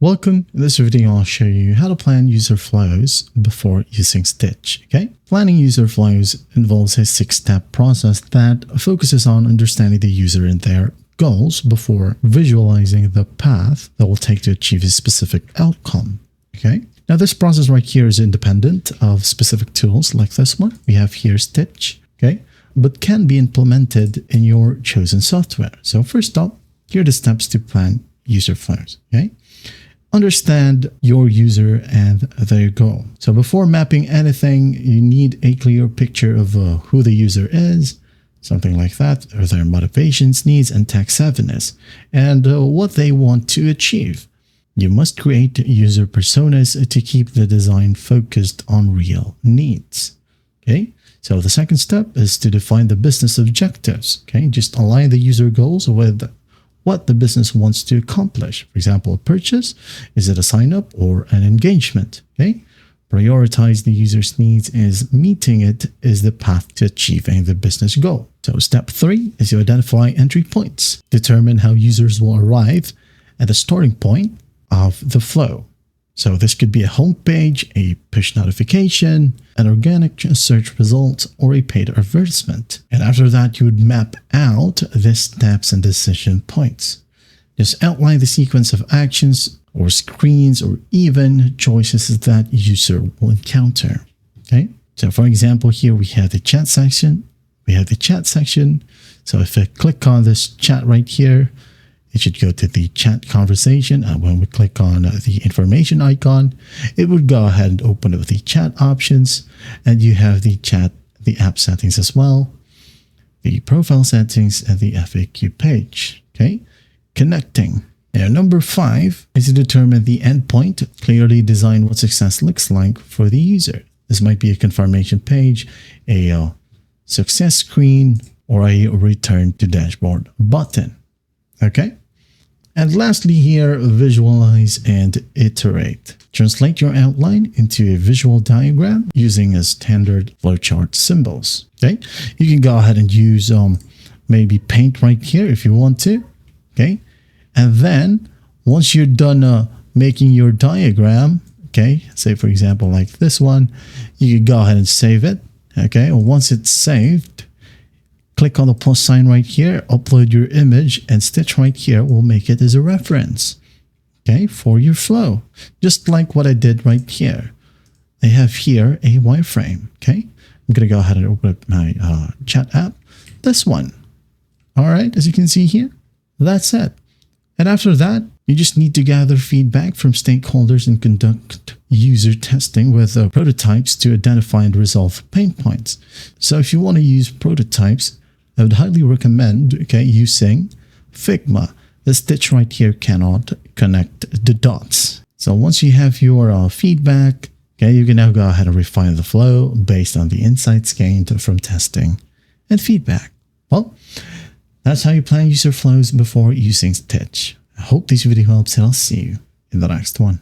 Welcome. In this video, I'll show you how to plan user flows before using Stitch. Okay, planning user flows involves a 6-step process that focuses on understanding the user and their goals before visualizing the path that will take to achieve a specific outcome. Okay, now this process right here is independent of specific tools like this one. We have here Stitch, okay, but can be implemented in your chosen software. So first up, here are the steps to plan user flows. Okay. Understand your user and their goal. So before mapping anything, you need a clear picture of who the user is, something like that, or their motivations, needs, and tech savviness, and what they want to achieve. You must create user personas to keep the design focused on real needs. Okay, so the second step is to define the business objectives. Okay, just align the user goals with what the business wants to accomplish. For example, a purchase, is it a sign up or an engagement? Okay. Prioritize the user's needs as meeting it is the path to achieving the business goal. So step 3 is to identify entry points. Determine how users will arrive at the starting point of the flow. So this could be a home page, a push notification, an organic search result, or a paid advertisement. And after that, you would map out the steps and decision points. Just outline the sequence of actions or screens or even choices that user will encounter. Okay. So for example, here we have the chat section. So if I click on this chat right here, it should go to the chat conversation. And when we click on the information icon, it would go ahead and open up the chat options. And you have the app settings as well, the profile settings, and the FAQ page. Okay, connecting. Now, number 5 is to determine the endpoint. Clearly design what success looks like for the user. This might be a confirmation page, a success screen, or a return to dashboard button. Okay. And lastly here, visualize and iterate. Translate your outline into a visual diagram using a standard flowchart symbols. Okay. You can go ahead and use maybe paint right here if you want to. Okay. And then once you're done making your diagram, okay, say for example like this one, you can go ahead and save it. Okay. And once it's saved, click on the plus sign right here, upload your image, and Stitch right here will make it as a reference, okay, for your flow. Just like what I did right here. I have here a wireframe, okay? I'm going to go ahead and open up my chat app. This one. All right, as you can see here, that's it. And after that, you just need to gather feedback from stakeholders and conduct user testing with prototypes to identify and resolve pain points. So if you want to use prototypes, I would highly recommend, okay, using Figma. The Stitch right here cannot connect the dots. So once you have your feedback, okay, you can now go ahead and refine the flow based on the insights gained from testing and feedback. Well, that's how you plan user flows before using Stitch. I hope this video helps, and I'll see you in the next one.